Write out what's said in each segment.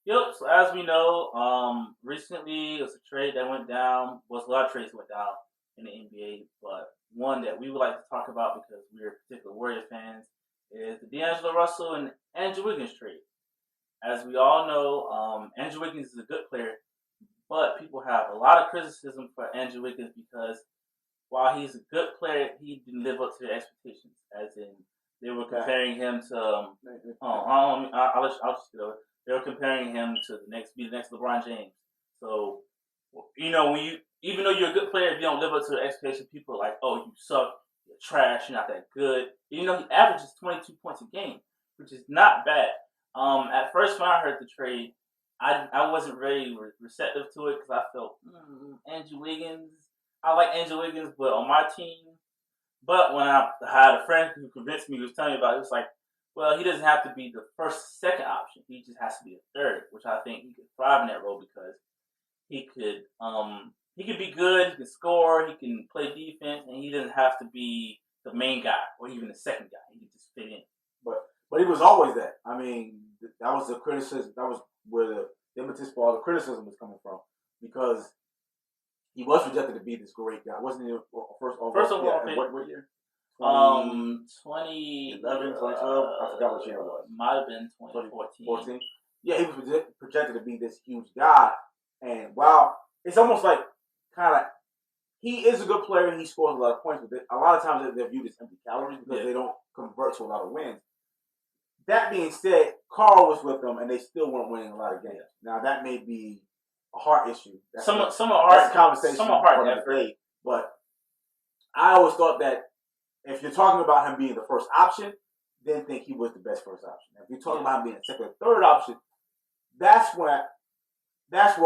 Yep. So as we know, recently it was a trade that went down. Was a lot of trades went down in the NBA, but one that we would like to talk about because we're particular Warrior fans is the D'Angelo Russell and Andrew Wiggins trade. As we all know, Andrew Wiggins is a good player, but people have a lot of criticism for Andrew Wiggins because while he's a good player, he didn't live up to their expectations. As in, they were comparing him to. I'll just get over. They were comparing him to the next LeBron James. So, when you even though you're a good player, if you don't live up to the expectation, people are like, "Oh, you suck, you're trash, you're not that good." He averages 22 points a game, which is not bad. At first when I heard the trade, I wasn't very receptive to it because I felt Andrew Wiggins. I like Andrew Wiggins, but on my team. But when I had a friend who convinced me, who was telling me about it, was like, well, he doesn't have to be the second option. He just has to be a third, which I think he could thrive in that role because he could be good, he can score, he can play defense, and he doesn't have to be the main guy or even the second guy. He can just fit in. But he was always that. I mean, that was the criticism. That was where the impetus for all the criticism was coming from because he was projected to be this great guy. Wasn't he first overall? First overall, yeah, what year? 2011, 2012. I forgot what year it was. Might have been 2014. Yeah, he was projected to be this huge guy, and wow, it's almost like kind of he is a good player and he scores a lot of points, but a lot of times they're viewed as empty calories because they don't convert to a lot of wins. That being said, Carl was with them and they still weren't winning a lot of games. Now that may be a heart issue. That's a conversation. Some heart effort. But I always thought that if you're talking about him being the first option, then think he was the best first option. If you're talking about him being a second or third option, that's where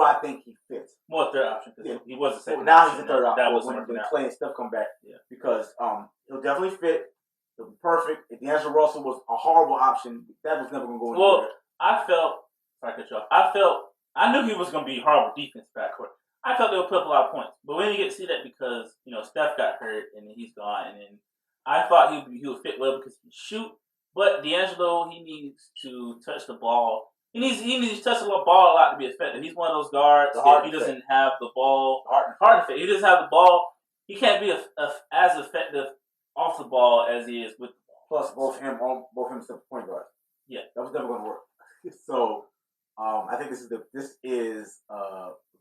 I think he fits. More third option because he was a second. Well, now option. He's a third option. That was when Clay and Steph come back. Yeah. Because he'll definitely fit. He'll be perfect. If D'Angelo Russell was a horrible option, that was never going to go anywhere. Well, I knew he was going to be horrible defense backcourt. I thought they would put up a lot of points, but we didn't get to see that because Steph got hurt and then he's gone, and then I thought he would fit well because he can shoot. But D'Angelo, he needs to touch the ball. He needs to touch the ball a lot to be effective. He's one of those guards. If he doesn't have the ball, hard to fit. He doesn't have the ball. He can't be as effective off the ball as he is with the ball. Plus, both him Steph point guard. Yeah, that was never going to work. So, I think this is a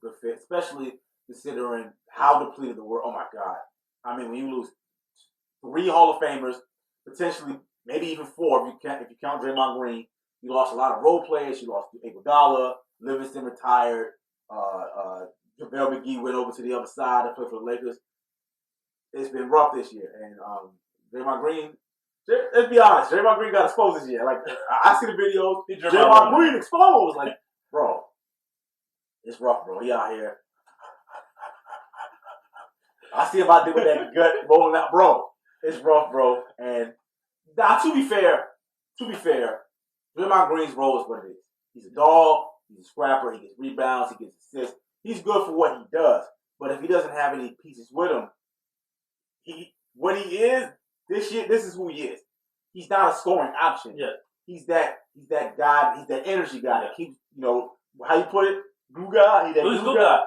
good fit, especially considering how depleted the world. Oh my God! I mean, when you lose 3 Hall of Famers, potentially maybe even 4 if you count Draymond Green. You lost a lot of role players. You lost Iguodala, Livingston retired. JaVale McGee went over to the other side and played for the Lakers. It's been rough this year, and Draymond Green. Let's be honest, Draymond Green got exposed this year. Like I see the videos, Draymond Green exposed. Like, bro, it's rough, bro. He out here. I see him out there with that gut rolling out, bro. It's rough, bro. And now, to be fair, Draymond Green's role is what it is. He's a dog. He's a scrapper. He gets rebounds. He gets assists. He's good for what he does. But if he doesn't have any pieces with him, what he is this year. This is who he is. He's not a scoring option. Yeah. He's that guy. He's that energy guy that keeps how you put it, glue guy. He's that glue guy.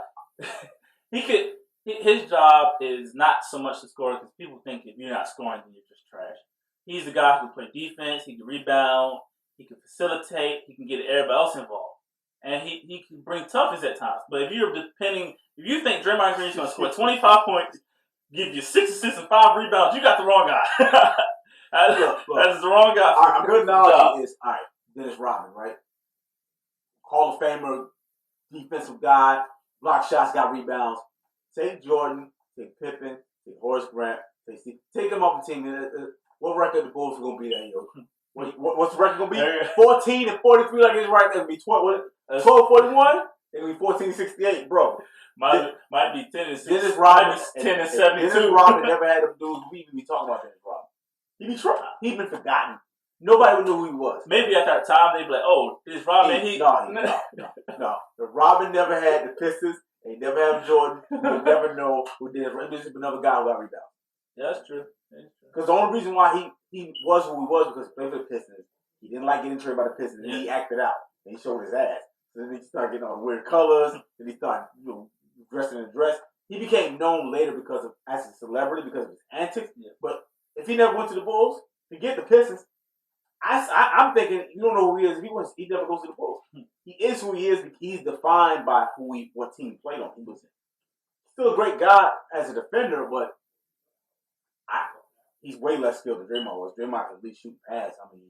He could. His job is not so much to score because people think if you're not scoring, then you're just trash. He's the guy who can play defense. He can rebound. He can facilitate. He can get everybody else involved, and he can bring toughness at times. But if you think Draymond Green is going to score 25 points, give you 6 assists and 5 rebounds, you got the wrong guy. That is the wrong guy. A good analogy is Dennis Rodman, right? Hall of Famer, defensive guy, block shots, got rebounds. Take Jordan, take Pippen, take Horace Grant, take them off the team. What record the Bulls are going to be that year? What's the record going to be? 14 and 43 like it is right now. It'll be 12-41. It'll be 14-68, bro. Might be 10 and 6. Dennis Rodman, 10 and 72. Dennis Rodman never had them dudes. We even be talking about Dennis Rodman. He'd been forgotten. Nobody knew who he was. Maybe at that time they'd be like, "Oh, this Rodman." No. The Rodman never had the Pistons. They never had Jordan. You never know who did it. This is another guy who got rebounds. Yeah, that's true. Because the only reason why he was who he was because he played for the Pistons. He didn't like getting traded by the Pistons. And he acted out. And he showed his ass. So he started getting all the weird colors, and he started dressing in a dress. He became known later as a celebrity because of his antics. Yeah. But if he never went to the Bulls, forget the Pistons. I'm thinking you don't know who he is. He never goes to the Bulls. He is who he is. He's defined by what team he played on. He was still a great guy as a defender, but he's way less skilled than Draymond was. Draymond could at least shoot pass. I mean,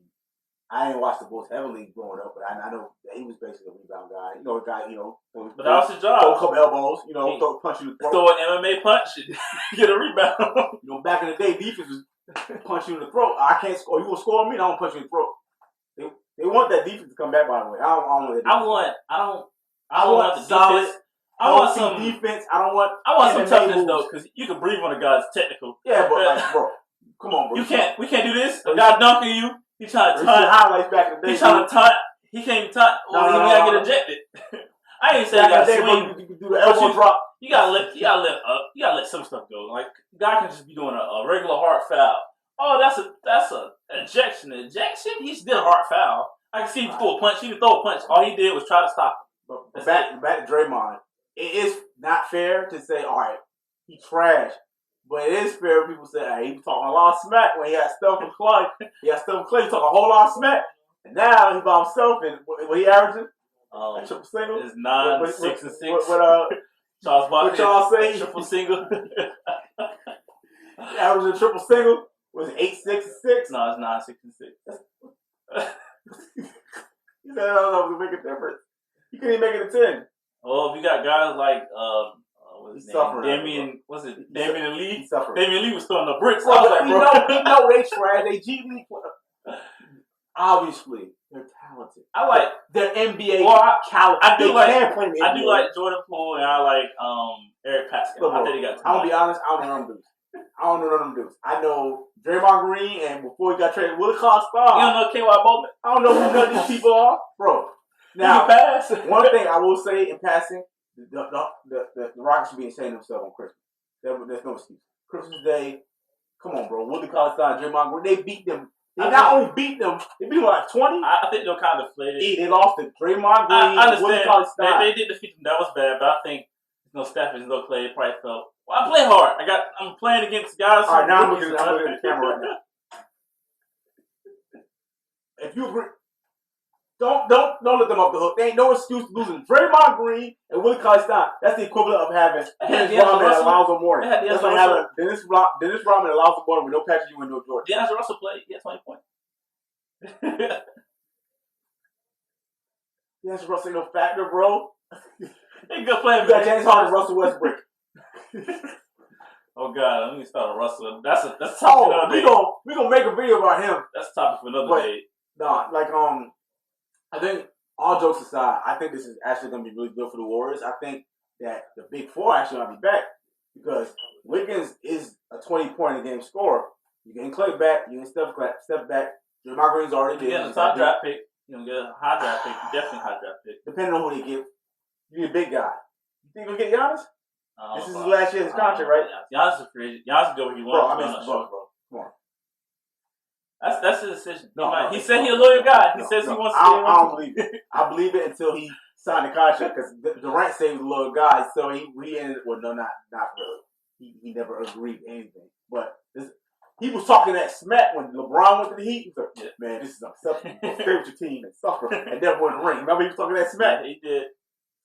I didn't watch the Bulls heavily growing up, but I know that he was basically a rebound guy. A guy, but that was his job. Throw a couple elbows, throw a punch in the throat. Throw an MMA punch and get a rebound. Back in the day, defense was punch you in the throat. I can't score. You will score on me, and I don't punch you in the throat. They want that defense to come back, by the way. I don't want that defense. I want the solid, defense. I want some defense. I want some toughness though, because you can breathe on a guy's technical. Yeah, but bro, come on, bro. We can't do this. A guy dunking you. He trying to taunt. Highlights back in the day. He trying to taunt. He can't even taunt. He gotta get ejected. I ain't saying you gotta swing. You do the elbow drop. You gotta let some stuff go. Like guy can just be doing a regular hard foul. Oh, that's a ejection. Ejection? He did a hard foul. I can see him throw a punch. He didn't throw a punch. All he did was try to stop him. But back to Draymond. It is not fair to say, all right, he trash. But it is fair when people say, hey, he was talking a lot of smack when he had Steph and Clay. He talking a whole lot of smack. And now he by himself, and what he averaging? A triple single? It's 9, 6, and 6. Charles Barkley. What y'all say? Triple single. He averaging a triple single. Was it 8, 6, and 6? No, it's 9, 6, and 6. You said I don't know if it make a difference. You couldn't even make it a 10. Well, if you got guys like what's his name? Damian and Lee? Suffering. Damian Lee was throwing the bricks. Well, we know they trash. They G League. Obviously, they're talented. I like their NBA caliber. I do like Jordan Poole, and I like Eric Pascal. I think they got. I'm gonna be honest. I don't know them dudes. I know Draymond Green, and before he got traded, Willie Cauley-Stein. You don't know KY Bowman? I don't know who none of these people are, bro. Now, one thing I will say in passing, the Rockets should be ashamed of themselves on Christmas. There's no excuse. Christmas Day, come on, bro. Willie Cauley-Stein, Draymond Green, they beat them. They not only beat them, they beat them like 20. I think they're kind of inflated. They lost to Draymond Green. I understand. Willie Cauley-Stein. They did defeat them. That was bad, but I think no Steph and no Clay. They probably felt. Well, I play hard. I'm playing against guys. All right, now I'm looking at the camera right now. If you agree, don't let them off the hook. There ain't no excuse to losing Draymond Green and Willie Cauley-Stein. That's the equivalent of having Dennis Rodman and Alonzo Mourning. That's like having Dennis Rodman and Alonzo Mourning with no Patrick Ewing and no Jordan. D'Angelo Russell played. He had 20 points. D'Angelo Russell ain't no factor, bro. They good playing. You got James Harden, Russell Westbrook. Oh God, let me start a Russell. That's topic for another day. We gonna make a video about him. That's a topic for another day. Nah, I think all jokes aside, I think this is actually gonna be really good for the Warriors. I think that the Big Four actually gonna be back because Wiggins is a 20-point-a-game scorer. You getting Clay back, you getting Steph back. Draymond Green's already there. You get a top draft pick. You gonna get a high draft pick. Definitely a high draft pick. Depending on who they get, you get a big guy. You think you'll get Giannis? This is his last year of his contract, right? Giannis is free. Giannis go where he wants. Bro. Come on. That's his decision. He said he's a loyal guy. He says he wants to. I don't believe it. I believe it until he signed the contract because Durant said he was a loyal guy, so he ended. Well, no, not really. He never agreed to anything. But he was talking that smack when LeBron went to the Heat. He was like, "Man, this is unacceptable. Stay with your team and suffer and never win a ring." Remember he was talking that smack. Yeah, he did.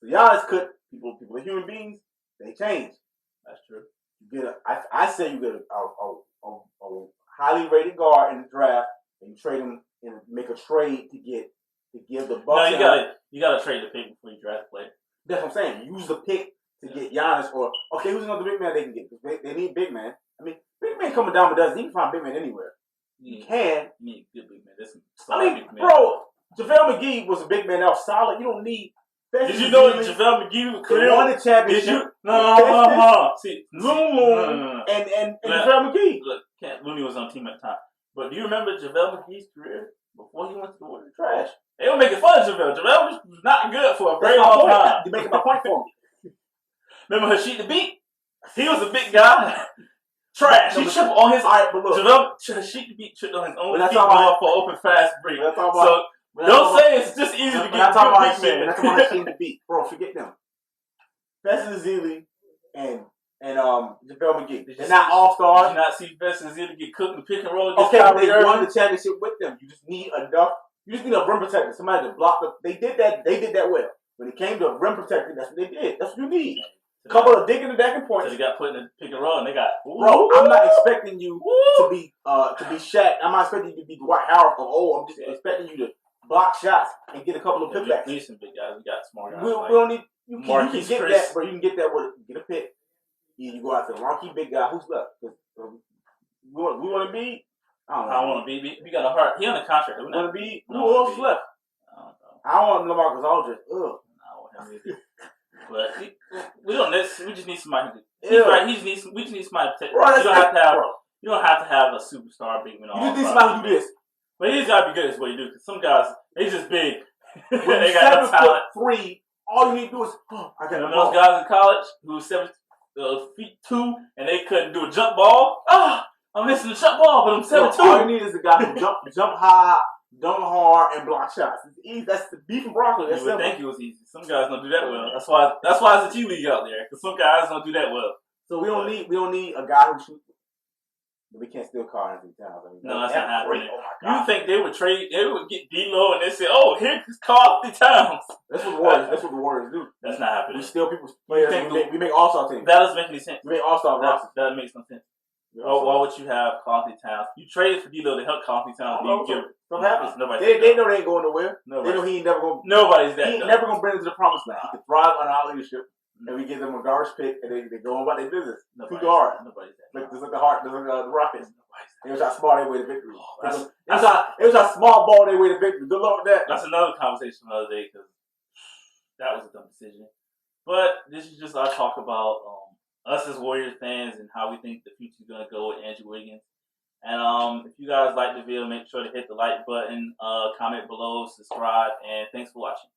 So Giannis could. People are human beings. They change. That's true. You get I say you get a highly rated guard in the draft, and you trade him and make a trade to give the Bucks. No, you gotta trade the pick before you draft a player. That's what I'm saying. Use the pick to get Giannis or who's another big man they can get? Because they need big man. I mean, big man coming down with us. He can find big man anywhere. You can. You need good big man. Bro, JaVale McGee was a big man that was solid. You don't need. Did you know JaVale McGee won the championship? Did you? No. See, Looney and JaVale McGee. Look, Looney was on the team at the time. But do you remember JaVale McGee's career before he went to the Warriors? Trash. They were making fun of JaVale. JaVale was not good for a very long time. You're making my point for me. Remember Hashid the Beat? He was a big guy. Trash. He tripped on his. All right, but look. JaVale Hashid the Beat tripped on his own feet going for open fast break. Don't say it's just easy to get good big men. That's my team to beat, bro. Forget them. Festus Ezeli and JaVale McGee. They're not all stars. Did you not see Festus Ezeli get cooked in the pick and roll? Okay, but they won the championship with them. You just need enough. You just need a rim protector, somebody to block them. They did that. They did that well. When it came to a rim protector, that's what they did. That's what you need. A couple of digging the deck and points. So they got put in the pick and roll, and they got. Bro, I'm not expecting you to be Shaq. I'm not expecting you to be Dwight Howard of old. I'm just expecting you to block shots and get a couple of putbacks. We need some big guys. We got smart guys. We don't need. You can get Chris. that, bro. You can get that with get a pick. You go out to a marquee big guy. Who's left? We want to be. I don't want to be. We got a heart. He on the contract. We want to be. Who else left? I don't want LaMarcus Aldridge. Ugh. I don't want him either. But we don't. We just need somebody. Right. We just need somebody to protect. Bro, you don't have to have a superstar big man. You just need somebody who do this. But he's got to be good at what you do. Because some guys, they just big. When they got no talent. 7'3", all you need to do is. I got those guys in college who was 7'2", and they couldn't do a jump ball. I'm missing the jump ball, but I'm 7'2". All you need is a guy who jump high, dunk hard, and block shots. It's easy. That's the beef and broccoli. You would think it was easy. Some guys don't do that well. That's why it's a G League out there. Because some guys don't do that well. So we don't need a guy who shoots. But we can't steal Karl Anthony Towns. No, that's not happening. Oh my God. You think they would get D-Lo and they say, "Oh, here's Karl Anthony Towns." That's what the Warriors do. That's not happening. We steal people's players. We make all-star teams. That doesn't make any sense. We make all-star rosters. That makes no sense. Why would you have Karl Anthony Towns? You traded for D-Lo to help Karl Anthony Towns. What happens? They know they ain't going nowhere. They know he ain't never going. Nobody's that. He ain't never going to bring them to the promised land. He can thrive on our leadership, and we give them a garbage pick, and they go on about their business. Too hard. Nobody's that. Like the Rockets. It was how small they way to victory. It was how small ball they way to victory. Good luck with that. That's another conversation the other day because that was a dumb decision. But this is just our talk about us as Warriors fans and how we think the future is going to go with Andrew Wiggins. And if you guys like the video, make sure to hit the like button, comment below, subscribe, and thanks for watching.